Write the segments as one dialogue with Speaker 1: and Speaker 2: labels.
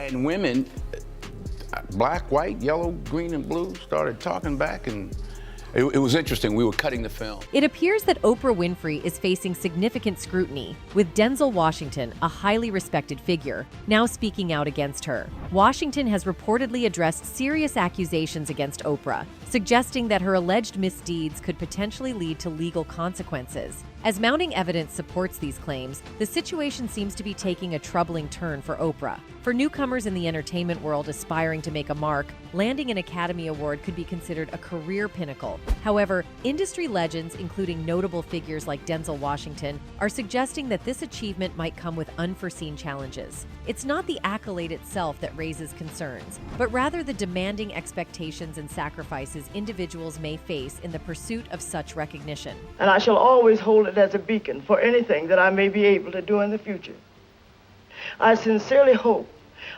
Speaker 1: And women, black, white, yellow, green, and blue, started talking back, and it was interesting. We were cutting the film.
Speaker 2: It appears that Oprah Winfrey is facing significant scrutiny, with Denzel Washington, a highly respected figure, now speaking out against her. Washington has reportedly addressed serious accusations against Oprah, suggesting that her alleged misdeeds could potentially lead to legal consequences. As mounting evidence supports these claims, the situation seems to be taking a troubling turn for Oprah. For newcomers in the entertainment world aspiring to make a mark, landing an Academy Award could be considered a career pinnacle. However, industry legends, including notable figures like Denzel Washington, are suggesting that this achievement might come with unforeseen challenges. It's not the accolade itself that raises concerns, but rather the demanding expectations and sacrifices individuals may face in the pursuit of such recognition.
Speaker 3: And I shall always hold it as a beacon for anything that I may be able to do in the future. I sincerely hope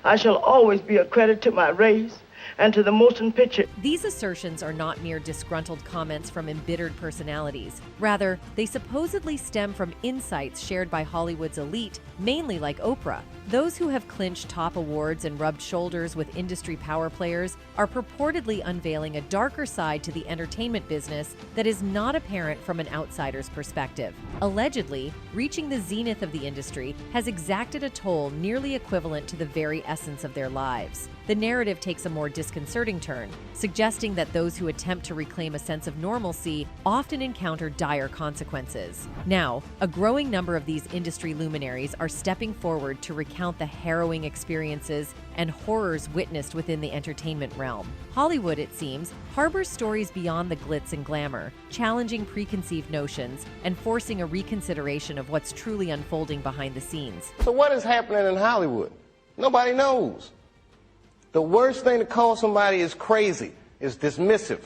Speaker 3: I shall always be a credit to my race and to the motion picture.
Speaker 2: These assertions are not mere disgruntled comments from embittered personalities. Rather, they supposedly stem from insights shared by Hollywood's elite, mainly like Oprah. Those who have clinched top awards and rubbed shoulders with industry power players are purportedly unveiling a darker side to the entertainment business that is not apparent from an outsider's perspective. Allegedly, reaching the zenith of the industry has exacted a toll nearly equivalent to the very essence of their lives. The narrative takes a more disconcerting turn, suggesting that those who attempt to reclaim a sense of normalcy often encounter dire consequences. Now, a growing number of these industry luminaries are stepping forward to recount the harrowing experiences and horrors witnessed within the entertainment realm. Hollywood, it seems, harbors stories beyond the glitz and glamour, challenging preconceived notions and forcing a reconsideration of what's truly unfolding behind the scenes.
Speaker 4: So what is happening in Hollywood? Nobody knows. The worst thing to call somebody is crazy, is dismissive.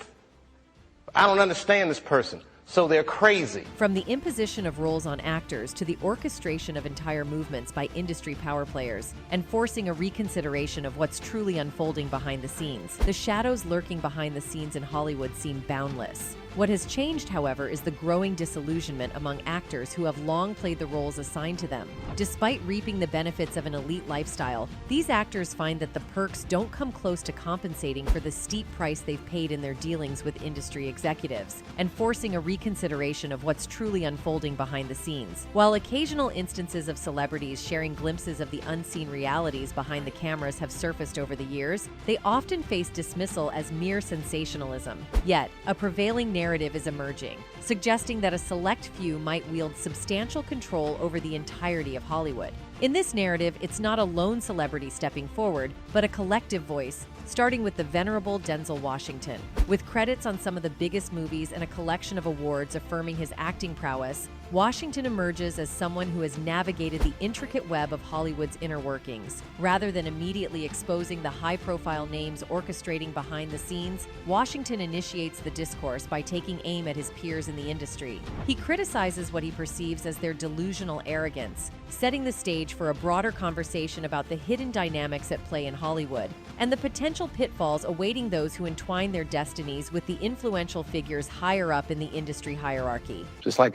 Speaker 4: I don't understand this person, so they're crazy.
Speaker 2: From the imposition of roles on actors to the orchestration of entire movements by industry power players and forcing a reconsideration of what's truly unfolding behind the scenes, the shadows lurking behind the scenes in Hollywood seem boundless. What has changed, however, is the growing disillusionment among actors who have long played the roles assigned to them. Despite reaping the benefits of an elite lifestyle, these actors find that the perks don't come close to compensating for the steep price they've paid in their dealings with industry executives, and forcing a reconsideration of what's truly unfolding behind the scenes. While occasional instances of celebrities sharing glimpses of the unseen realities behind the cameras have surfaced over the years, they often face dismissal as mere sensationalism. Yet, a prevailing narrative is emerging, suggesting that a select few might wield substantial control over the entirety of Hollywood. In this narrative, it's not a lone celebrity stepping forward, but a collective voice, starting with the venerable Denzel Washington. With credits on some of the biggest movies and a collection of awards affirming his acting prowess, Washington emerges as someone who has navigated the intricate web of Hollywood's inner workings. Rather than immediately exposing the high-profile names orchestrating behind the scenes, Washington initiates the discourse by taking aim at his peers in the industry. He criticizes what he perceives as their delusional arrogance, setting the stage for a broader conversation about the hidden dynamics at play in Hollywood and the potential pitfalls awaiting those who entwine their destinies with the influential figures higher up in the industry hierarchy.
Speaker 1: Just like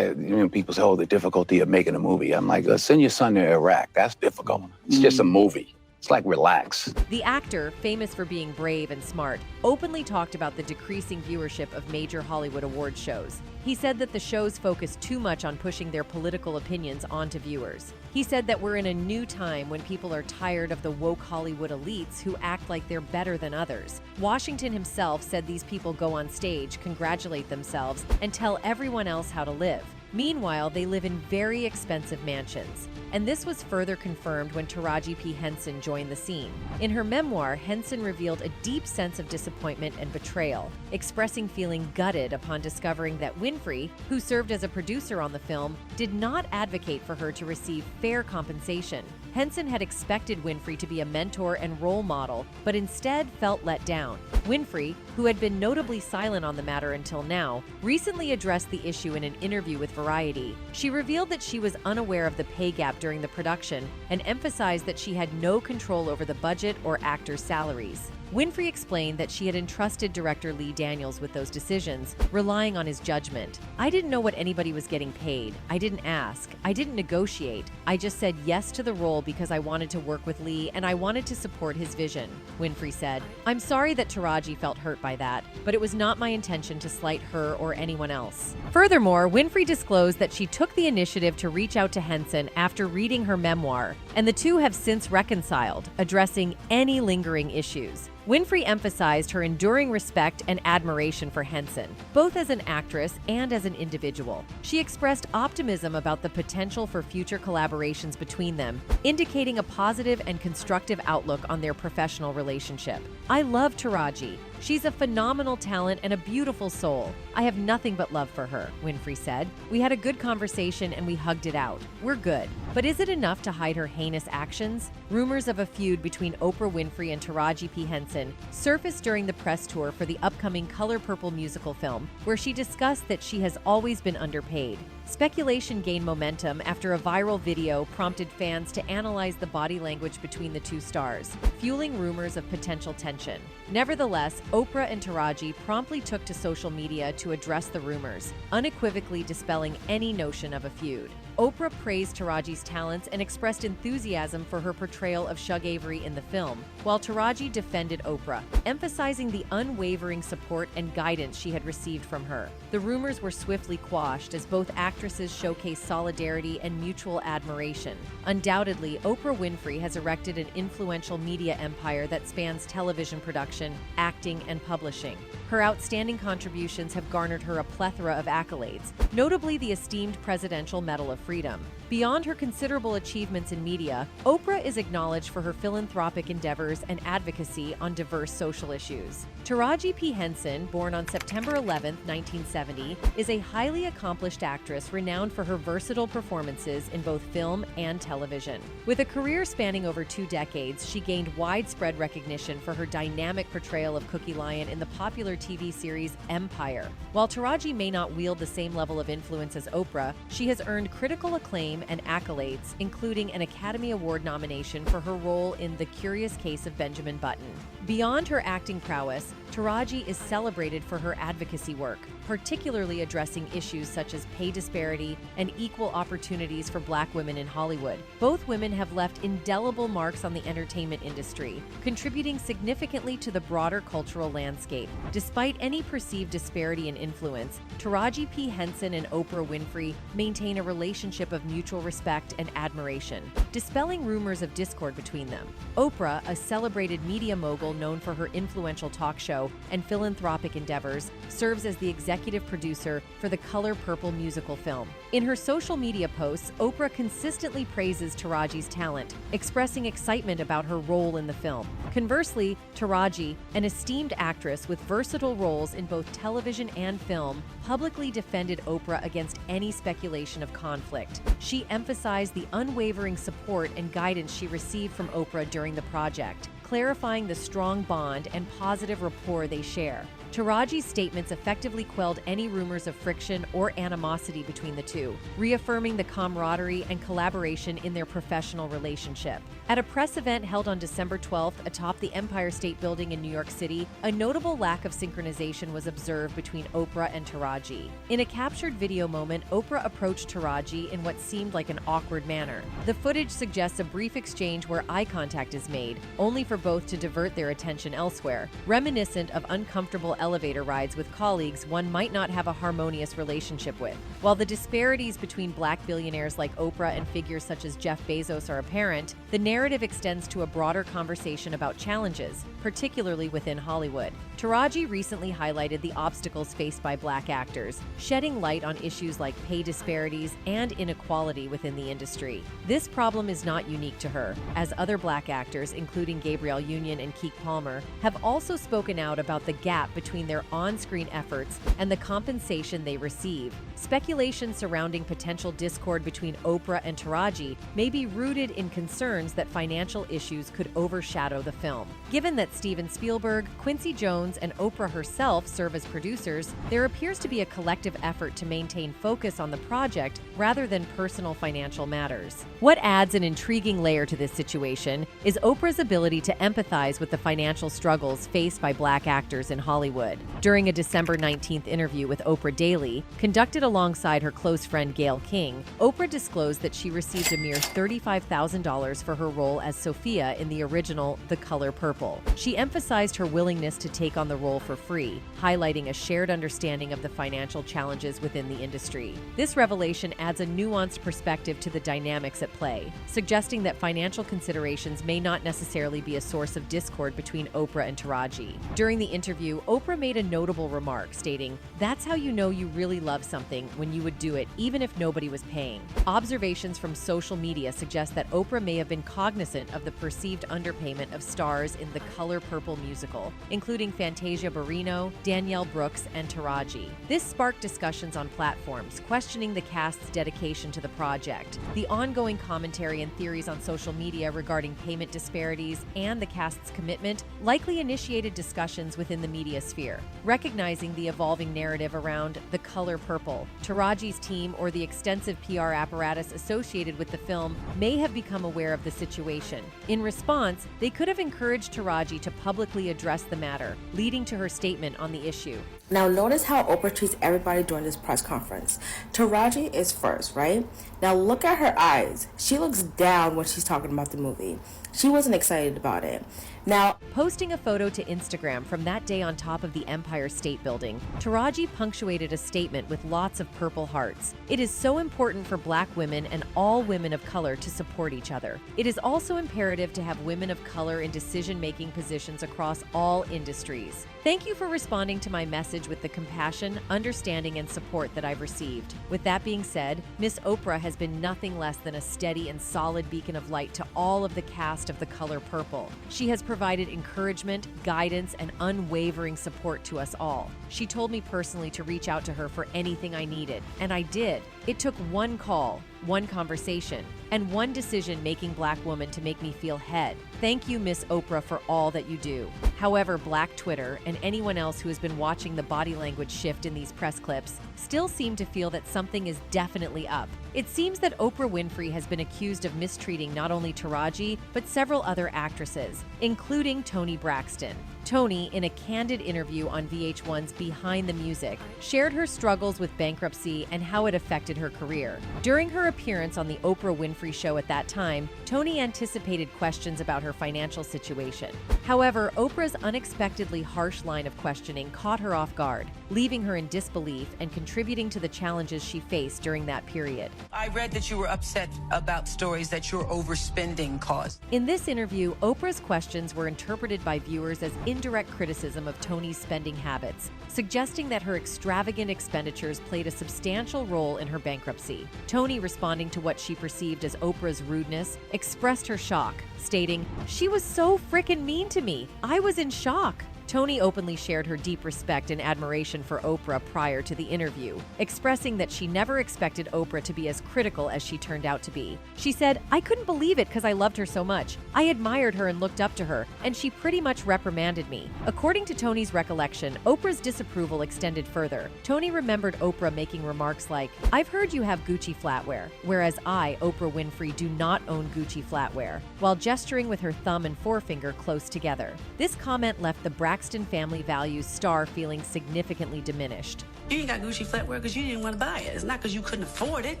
Speaker 1: people say, oh, the difficulty of making a movie. I'm like, send your son to Iraq. That's difficult. It's just a movie. It's like, relax.
Speaker 2: The actor, famous for being brave and smart, openly talked about the decreasing viewership of major Hollywood award shows. He said that the shows focus too much on pushing their political opinions onto viewers. He said that we're in a new time when people are tired of the woke Hollywood elites who act like they're better than others. Washington himself said these people go on stage, congratulate themselves, and tell everyone else how to live. Meanwhile, they live in very expensive mansions. And this was further confirmed when Taraji P. Henson joined the scene. In her memoir, Henson revealed a deep sense of disappointment and betrayal, expressing feeling gutted upon discovering that Winfrey, who served as a producer on the film, did not advocate for her to receive fair compensation. Henson had expected Winfrey to be a mentor and role model, but instead felt let down. Winfrey, who had been notably silent on the matter until now, recently addressed the issue in an interview with Variety. She revealed that she was unaware of the pay gap during the production and emphasized that she had no control over the budget or actors' salaries. Winfrey explained that she had entrusted director Lee Daniels with those decisions, relying on his judgment. "I didn't know what anybody was getting paid. I didn't ask. I didn't negotiate. I just said yes to the role because I wanted to work with Lee and I wanted to support his vision, Winfrey said. I'm sorry that Taraji felt hurt by that, but it was not my intention to slight her or anyone else. Furthermore, Winfrey disclosed that she took the initiative to reach out to Henson after reading her memoir, and the two have since reconciled, addressing any lingering issues. Winfrey emphasized her enduring respect and admiration for Henson, both as an actress and as an individual. She expressed optimism about the potential for future collaborations between them, indicating a positive and constructive outlook on their professional relationship. I love Taraji. She's a phenomenal talent and a beautiful soul. I have nothing but love for her, Winfrey said. We had a good conversation and we hugged it out. We're good. But is it enough to hide her heinous actions? Rumors of a feud between Oprah Winfrey and Taraji P. Henson surfaced during the press tour for the upcoming Color Purple musical film, where she discussed that she has always been underpaid. Speculation gained momentum after a viral video prompted fans to analyze the body language between the two stars, fueling rumors of potential tension. Nevertheless, Oprah and Taraji promptly took to social media to address the rumors, unequivocally dispelling any notion of a feud. Oprah praised Taraji's talents and expressed enthusiasm for her portrayal of Shug Avery in the film, while Taraji defended Oprah, emphasizing the unwavering support and guidance she had received from her. The rumors were swiftly quashed as both actresses showcased solidarity and mutual admiration. Undoubtedly, Oprah Winfrey has erected an influential media empire that spans television production, acting, and publishing. Her outstanding contributions have garnered her a plethora of accolades, notably the esteemed Presidential Medal of Freedom. Beyond her considerable achievements in media, Oprah is acknowledged for her philanthropic endeavors and advocacy on diverse social issues. Taraji P. Henson, born on September 11, 1970, is a highly accomplished actress renowned for her versatile performances in both film and television. With a career spanning over 2 decades, she gained widespread recognition for her dynamic portrayal of Cookie Lyon in the popular TV series Empire. While Taraji may not wield the same level of influence as Oprah, she has earned critical acclaim and accolades, including an Academy Award nomination for her role in The Curious Case of Benjamin Button. Beyond her acting prowess, Taraji is celebrated for her advocacy work, particularly addressing issues such as pay disparity and equal opportunities for Black women in Hollywood. Both women have left indelible marks on the entertainment industry, contributing significantly to the broader cultural landscape. Despite any perceived disparity in influence, Taraji P. Henson and Oprah Winfrey maintain a relationship of mutual respect and admiration, dispelling rumors of discord between them. Oprah, a celebrated media mogul known for her influential talk show and philanthropic endeavors, serves as the executive producer for the Color Purple musical film. In her social media posts, Oprah consistently praises Taraji's talent, expressing excitement about her role in the film. Conversely, Taraji, an esteemed actress with versatile roles in both television and film, publicly defended Oprah against any speculation of conflict. She emphasized the unwavering support and guidance she received from Oprah during the project, clarifying the strong bond and positive rapport they share. Taraji's statements effectively quelled any rumors of friction or animosity between the two, reaffirming the camaraderie and collaboration in their professional relationship. At a press event held on December 12th atop the Empire State Building in New York City, a notable lack of synchronization was observed between Oprah and Taraji. In a captured video moment, Oprah approached Taraji in what seemed like an awkward manner. The footage suggests a brief exchange where eye contact is made, only for both to divert their attention elsewhere, reminiscent of uncomfortable elevator rides with colleagues one might not have a harmonious relationship with. While the disparities between Black billionaires like Oprah and figures such as Jeff Bezos are apparent, the narrative extends to a broader conversation about challenges, particularly within Hollywood. Taraji recently highlighted the obstacles faced by Black actors, shedding light on issues like pay disparities and inequality within the industry. This problem is not unique to her, as other Black actors, including Gabrielle Union and Keke Palmer, have also spoken out about the gap between their on-screen efforts and the compensation they receive. Speculation surrounding potential discord between Oprah and Taraji may be rooted in concerns that financial issues could overshadow the film. Given that Steven Spielberg, Quincy Jones, and Oprah herself serve as producers, there appears to be a collective effort to maintain focus on the project rather than personal financial matters. What adds an intriguing layer to this situation is Oprah's ability to empathize with the financial struggles faced by Black actors in Hollywood. Hollywood. During a December 19th interview with Oprah Daily, conducted alongside her close friend Gayle King, Oprah disclosed that she received a mere $35,000 for her role as Sophia in the original The Color Purple. She emphasized her willingness to take on the role for free, highlighting a shared understanding of the financial challenges within the industry. This revelation adds a nuanced perspective to the dynamics at play, suggesting that financial considerations may not necessarily be a source of discord between Oprah and Taraji. During the interview, Oprah made a notable remark, stating, "That's how you know you really love something, when you would do it even if nobody was paying." Observations from social media suggest that Oprah may have been cognizant of the perceived underpayment of stars in the Color Purple musical, including Fantasia Barrino, Danielle Brooks, and Taraji. This sparked discussions on platforms, questioning the cast's dedication to the project. The ongoing commentary and theories on social media regarding payment disparities and the cast's commitment likely initiated discussions within the media sphere. Recognizing the evolving narrative around The Color Purple, Taraji's team or the extensive PR apparatus associated with the film may have become aware of the situation. In response, they could have encouraged Taraji to publicly address the matter, leading to her statement on the issue.
Speaker 5: Now notice how Oprah treats everybody during this press conference. Taraji is first, right? Now look at her eyes. She looks down when she's talking about the movie. She wasn't excited about it. Now,
Speaker 2: posting a photo to Instagram from that day on top of the Empire State Building, Taraji punctuated a statement with lots of purple hearts. "It is so important for Black women and all women of color to support each other. It is also imperative to have women of color in decision-making positions across all industries. Thank you for responding to my message with the compassion, understanding, and support that I've received." With that being said, Miss Oprah has been nothing less than a steady and solid beacon of light to all of the cast of The Color Purple. She has provided encouragement, guidance, and unwavering support to us all. She told me personally to reach out to her for anything I needed, and I did. It took one call, one conversation, and one decision-making Black woman to make me feel head. Thank you, Miss Oprah, for all that you do. However, Black Twitter and anyone else who has been watching the body language shift in these press clips still seem to feel that something is definitely up. It seems that Oprah Winfrey has been accused of mistreating not only Taraji, but several other actresses, including Toni Braxton. Toni, in a candid interview on VH1's Behind the Music, shared her struggles with bankruptcy and how it affected her career. During her appearance on the Oprah Winfrey Show at that time, Toni anticipated questions about her financial situation. However, Oprah's unexpectedly harsh line of questioning caught her off guard, leaving her in disbelief and contributing to the challenges she faced during that period.
Speaker 6: I read that you were upset about stories that your overspending caused.
Speaker 2: In this interview, Oprah's questions were interpreted by viewers as indirect criticism of Toni's spending habits, suggesting that her extravagant expenditures played a substantial role in her bankruptcy. Toni, responding to what she perceived as Oprah's rudeness, expressed her shock, stating, "She was so frickin' mean to me. I was in shock." Toni openly shared her deep respect and admiration for Oprah prior to the interview, expressing that she never expected Oprah to be as critical as she turned out to be. She said, "I couldn't believe it because I loved her so much. I admired her and looked up to her, and she pretty much reprimanded me." According to Toni's recollection, Oprah's disapproval extended further. Toni remembered Oprah making remarks like, "I've heard you have Gucci flatware," whereas I, Oprah Winfrey, do not own Gucci flatware, while gesturing with her thumb and forefinger close together. This comment left the Braxton Family Values star feeling significantly diminished.
Speaker 6: You ain't got Gucci flatware because you didn't want to buy it. It's not because you couldn't afford it.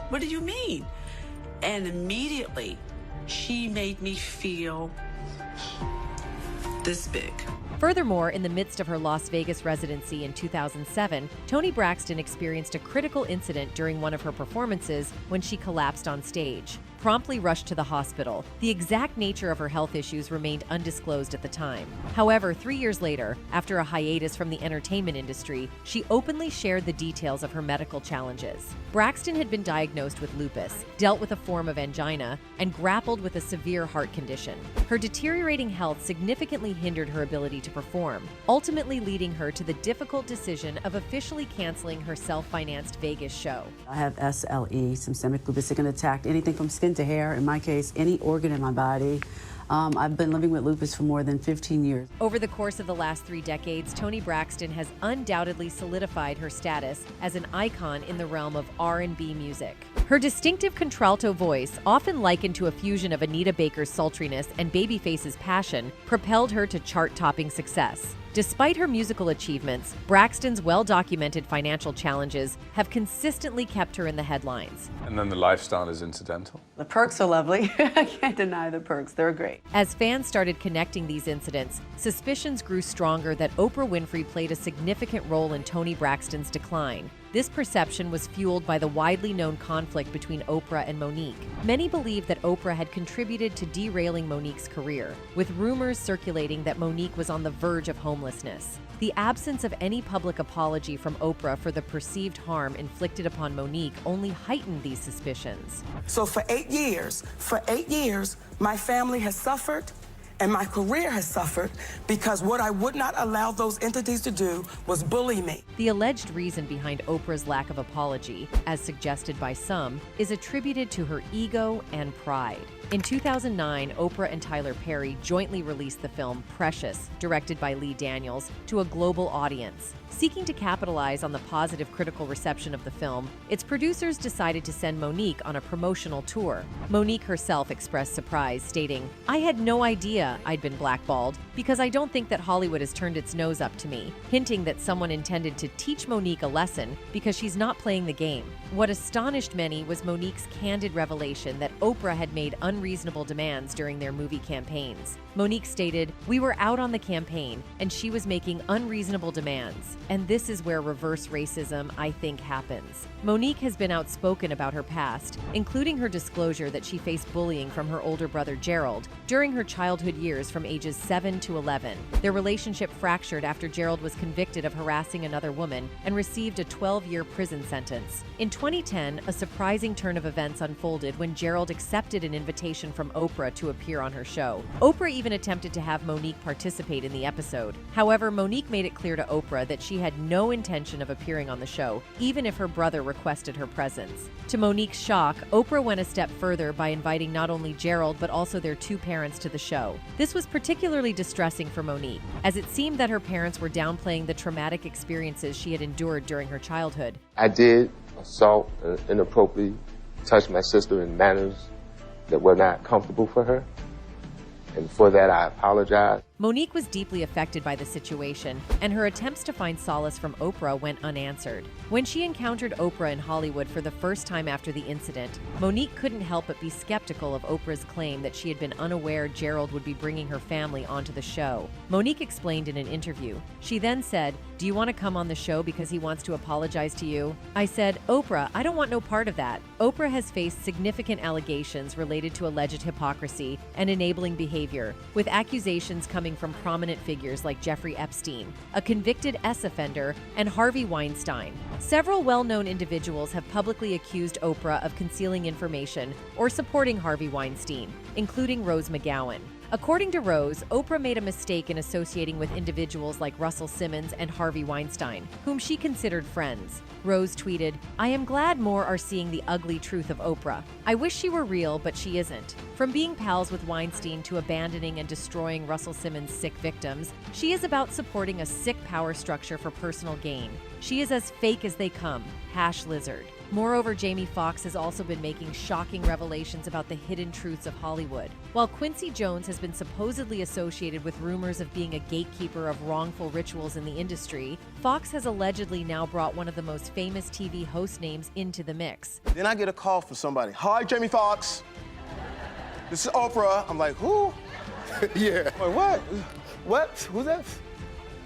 Speaker 6: What do you mean? And immediately, she made me feel this big.
Speaker 2: Furthermore, in the midst of her Las Vegas residency in 2007, Toni Braxton experienced a critical incident during one of her performances when she collapsed on stage. Promptly rushed to the hospital. The exact nature of her health issues remained undisclosed at the time. However, 3 years later, after a hiatus from the entertainment industry, she openly shared the details of her medical challenges. Braxton had been diagnosed with lupus, dealt with a form of angina, and grappled with a severe heart condition. Her deteriorating health significantly hindered her ability to perform, ultimately leading her to the difficult decision of officially canceling her self-financed Vegas show.
Speaker 7: I have SLE, systemic lupus. It can attack anything from skin to hair, in my case, any organ in my body. I've been living with lupus for more than 15 years.
Speaker 2: Over the course of the last 3 decades, Toni Braxton has undoubtedly solidified her status as an icon in the realm of R&B music. Her distinctive contralto voice, often likened to a fusion of Anita Baker's sultriness and Babyface's passion, propelled her to chart-topping success. Despite her musical achievements, Braxton's well-documented financial challenges have consistently kept her in the headlines.
Speaker 8: And then the lifestyle is incidental.
Speaker 7: The perks are lovely. I can't deny the perks. They're great.
Speaker 2: As fans started connecting these incidents, suspicions grew stronger that Oprah Winfrey played a significant role in Toni Braxton's decline. This perception was fueled by the widely known conflict between Oprah and Monique. Many believe that Oprah had contributed to derailing Monique's career, with rumors circulating that Monique was on the verge of homelessness. The absence of any public apology from Oprah for the perceived harm inflicted upon Monique only heightened these suspicions.
Speaker 9: So for 8 years, my family has suffered and my career has suffered because what I would not allow those entities to do was bully me.
Speaker 2: The alleged reason behind Oprah's lack of apology, as suggested by some, is attributed to her ego and pride. In 2009, Oprah and Tyler Perry jointly released the film Precious, directed by Lee Daniels, to a global audience. Seeking to capitalize on the positive critical reception of the film, its producers decided to send Monique on a promotional tour. Monique herself expressed surprise, stating, "I had no idea I'd been blackballed because I don't think that Hollywood has turned its nose up to me," hinting that someone intended to teach Monique a lesson because she's not playing the game. What astonished many was Monique's candid revelation that Oprah had made unreasonable demands during their movie campaigns. Monique stated, "We were out on the campaign, and she was making unreasonable demands. And this is where reverse racism, I think, happens." Monique has been outspoken about her past, including her disclosure that she faced bullying from her older brother Gerald during her childhood years from ages 7 to 11. Their relationship fractured after Gerald was convicted of harassing another woman and received a 12-year prison sentence. In 2010, a surprising turn of events unfolded when Gerald accepted an invitation from Oprah to appear on her show. Oprah even attempted to have Monique participate in the episode. However, Monique made it clear to Oprah that she had no intention of appearing on the show, even if her brother requested her presence. To Monique's shock, Oprah went a step further by inviting not only Gerald but also their two parents to the show. This was particularly distressing for Monique, as it seemed that her parents were downplaying the traumatic experiences she had endured during her childhood.
Speaker 10: I did assault and inappropriately touch my sister in manners that were not comfortable for her. And for that, I apologize.
Speaker 2: Monique was deeply affected by the situation, and her attempts to find solace from Oprah went unanswered. When she encountered Oprah in Hollywood for the first time after the incident, Monique couldn't help but be skeptical of Oprah's claim that she had been unaware Gerald would be bringing her family onto the show. Monique explained in an interview. She then said, "Do you want to come on the show because he wants to apologize to you?" I said, "Oprah, I don't want no part of that." Oprah has faced significant allegations related to alleged hypocrisy and enabling behavior, with accusations coming from prominent figures like Jeffrey Epstein, a convicted S offender, and Harvey Weinstein. Several well-known individuals have publicly accused Oprah of concealing information or supporting Harvey Weinstein, including Rose McGowan. According to Rose, Oprah made a mistake in associating with individuals like Russell Simmons and Harvey Weinstein, whom she considered friends. Rose tweeted, "I am glad more are seeing the ugly truth of Oprah. I wish she were real, but she isn't. From being pals with Weinstein to abandoning and destroying Russell Simmons' sick victims, she is about supporting a sick power structure for personal gain. She is as fake as they come. #Lizard. Moreover, Jamie Foxx has also been making shocking revelations about the hidden truths of Hollywood. While Quincy Jones has been supposedly associated with rumors of being a gatekeeper of wrongful rituals in the industry, Foxx has allegedly now brought one of the most famous TV host names into the mix.
Speaker 4: Then I get a call from somebody. "Hi, Jamie Foxx. This is Oprah." I'm like, "Who?" Yeah. I'm like, what? What? Who's that?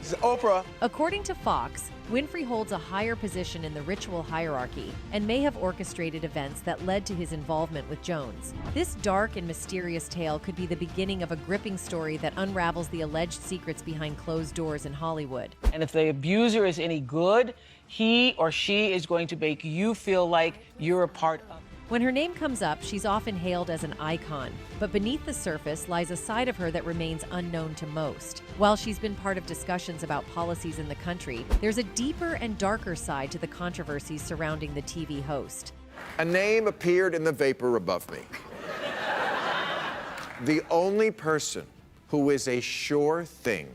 Speaker 4: This is Oprah.
Speaker 2: According to Fox, Winfrey holds a higher position in the ritual hierarchy and may have orchestrated events that led to his involvement with Jones. This dark and mysterious tale could be the beginning of a gripping story that unravels the alleged secrets behind closed doors in Hollywood.
Speaker 11: And if the abuser is any good, he or she is going to make you feel like you're a part of it.
Speaker 2: When her name comes up, she's often hailed as an icon, but beneath the surface lies a side of her that remains unknown to most. While she's been part of discussions about policies in the country, there's a deeper and darker side to the controversies surrounding the TV host.
Speaker 12: A name appeared in the vapor above me. The only person who is a sure thing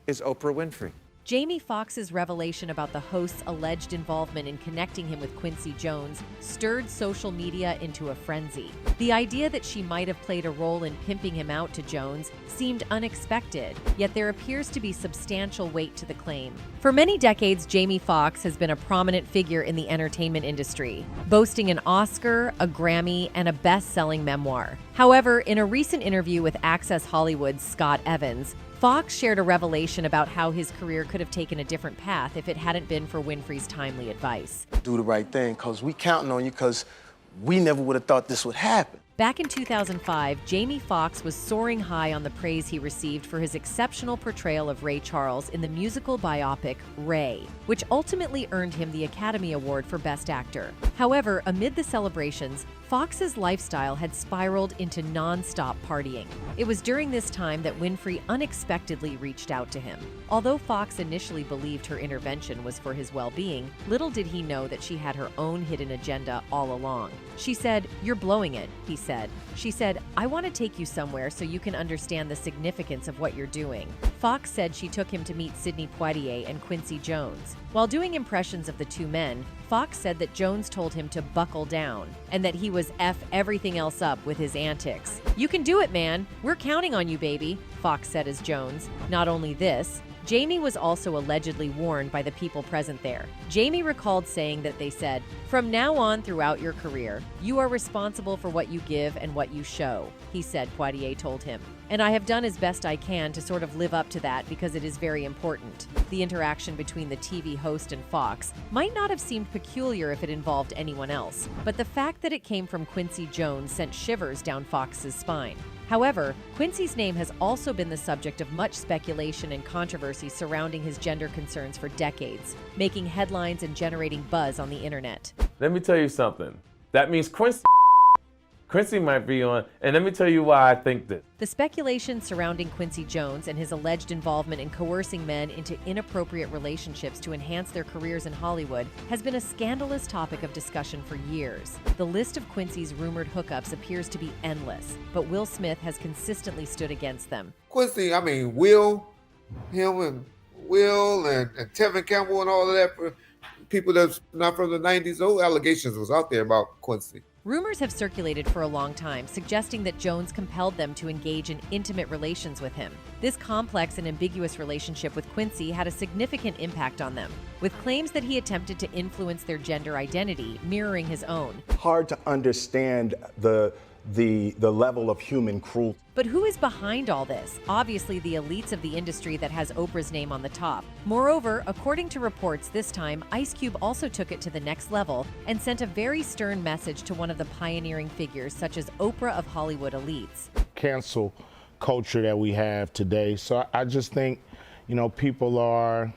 Speaker 12: is Oprah Winfrey.
Speaker 2: Jamie Foxx's revelation about the host's alleged involvement in connecting him with Quincy Jones stirred social media into a frenzy. The idea that she might have played a role in pimping him out to Jones seemed unexpected, yet there appears to be substantial weight to the claim. For many decades, Jamie Foxx has been a prominent figure in the entertainment industry, boasting an Oscar, a Grammy, and a best-selling memoir. However, in a recent interview with Access Hollywood's Scott Evans, Foxx shared a revelation about how his career could have taken a different path if it hadn't been for Winfrey's timely advice.
Speaker 13: Do the right thing, because we counting on you, because we never would have thought this would happen.
Speaker 2: Back in 2005, Jamie Foxx was soaring high on the praise he received for his exceptional portrayal of Ray Charles in the musical biopic Ray, which ultimately earned him the Academy Award for Best Actor. However, amid the celebrations, Foxx's lifestyle had spiraled into non-stop partying. It was during this time that Winfrey unexpectedly reached out to him. Although Foxx initially believed her intervention was for his well-being, little did he know that she had her own hidden agenda all along. She said, "You're blowing it," he said. She said, "I want to take you somewhere so you can understand the significance of what you're doing." Foxx said she took him to meet Sidney Poitier and Quincy Jones. While doing impressions of the two men, Foxx said that Jones told him to buckle down and that he was F everything else up with his antics. "You can do it, man. We're counting on you, baby," Foxx said as Jones. Not only this, Jamie was also allegedly warned by the people present there. Jamie recalled saying that they said, "From now on throughout your career, you are responsible for what you give and what you show," he said, Poitier told him. "And I have done as best I can to sort of live up to that because it is very important." The interaction between the TV host and Foxx might not have seemed peculiar if it involved anyone else, but the fact that it came from Quincy Jones sent shivers down Foxx's spine. However, Quincy's name has also been the subject of much speculation and controversy surrounding his gender concerns for decades, making headlines and generating buzz on the internet.
Speaker 14: Let me tell you something. That means Quincy might be on, and let me tell you why I think this.
Speaker 2: The speculation surrounding Quincy Jones and his alleged involvement in coercing men into inappropriate relationships to enhance their careers in Hollywood has been a scandalous topic of discussion for years. The list of Quincy's rumored hookups appears to be endless, but Will Smith has consistently stood against them.
Speaker 15: Quincy, I mean, Will and Tevin Campbell and all of that, for people that's not from the 90s, those allegations was out there about Quincy.
Speaker 2: Rumors have circulated for a long time, suggesting that Jones compelled them to engage in intimate relations with him. This complex and ambiguous relationship with Quincy had a significant impact on them, with claims that he attempted to influence their gender identity, mirroring his own.
Speaker 16: Hard to understand the level of human cruelty.
Speaker 2: But who is behind all this? Obviously the elites of the industry that has Oprah's name on the top. Moreover, according to reports, this time Ice Cube also took it to the next level and sent a very stern message to one of the pioneering figures such as Oprah of Hollywood elites.
Speaker 17: Cancel culture that we have today. So I just think, people are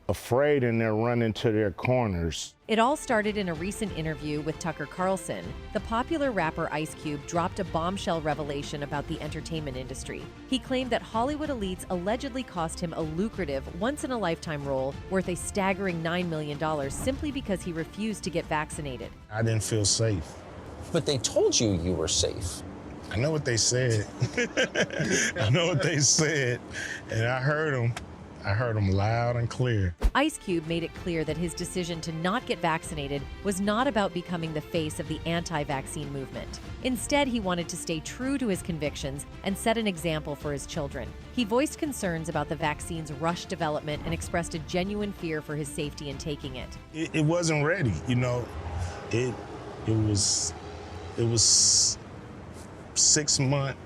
Speaker 17: afraid and they're running to their corners.
Speaker 2: It all started in a recent interview with Tucker Carlson. The popular rapper Ice Cube dropped a bombshell revelation about the entertainment industry. He claimed that Hollywood elites allegedly cost him a lucrative, once-in-a-lifetime role worth a staggering $9 million simply because he refused to get vaccinated.
Speaker 17: I didn't feel safe.
Speaker 18: But they told you you were safe.
Speaker 17: I know what they said. I know what they said, and I heard them. I heard him loud and clear.
Speaker 2: Ice Cube made it clear that his decision to not get vaccinated was not about becoming the face of the anti-vaccine movement. Instead, he wanted to stay true to his convictions and set an example for his children. He voiced concerns about the vaccine's rushed development and expressed a genuine fear for his safety in taking it.
Speaker 17: It wasn't ready, It was 6 month,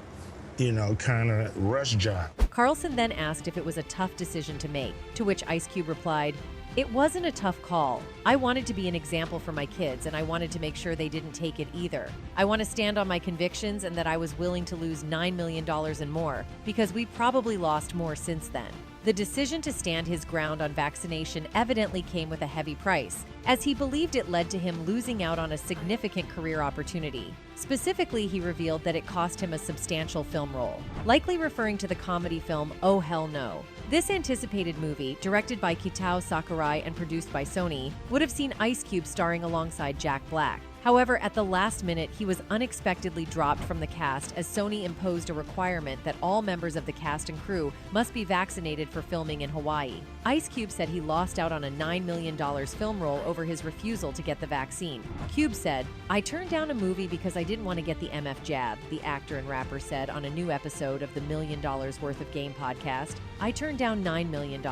Speaker 17: kind of rush job.
Speaker 2: Carlson then asked if it was a tough decision to make, to which Ice Cube replied, "It wasn't a tough call. I wanted to be an example for my kids, and I wanted to make sure they didn't take it either. I want to stand on my convictions and that I was willing to lose $9 million and more, because we probably lost more since then." The decision to stand his ground on vaccination evidently came with a heavy price, as he believed it led to him losing out on a significant career opportunity. Specifically, he revealed that it cost him a substantial film role, likely referring to the comedy film Oh Hell No. This anticipated movie, directed by Kitao Sakurai and produced by Sony, would have seen Ice Cube starring alongside Jack Black. However, at the last minute, he was unexpectedly dropped from the cast as Sony imposed a requirement that all members of the cast and crew must be vaccinated for filming in Hawaii. Ice Cube said he lost out on a $9 million film role over his refusal to get the vaccine. Cube said, "I turned down a movie because I didn't want to get the MF jab," the actor and rapper said on a new episode of the $1 Million Worth of Game podcast. "I turned down $9 million.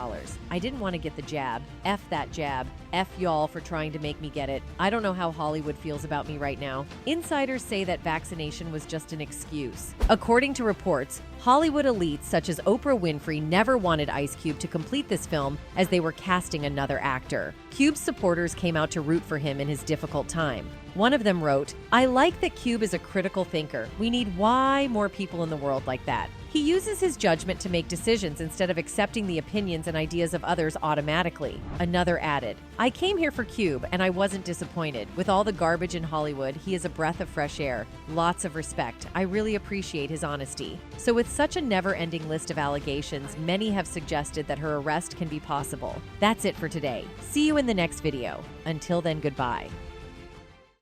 Speaker 2: I didn't want to get the jab. F that jab. F y'all for trying to make me get it. I don't know how Hollywood feels about me right now." Insiders say that vaccination was just an excuse. According to reports, Hollywood elites such as Oprah Winfrey never wanted Ice Cube to complete this film as they were casting another actor. Cube's supporters came out to root for him in his difficult time. One of them wrote, "I like that Cube is a critical thinker. We need way more people in the world like that. He uses his judgment to make decisions instead of accepting the opinions and ideas of others automatically." Another added, "I came here for Cube and I wasn't disappointed. With all the garbage in Hollywood, he is a breath of fresh air. Lots of respect. I really appreciate his honesty." So with such a never-ending list of allegations, many have suggested that her arrest can be possible. That's it for today. See you in the next video. Until then, goodbye.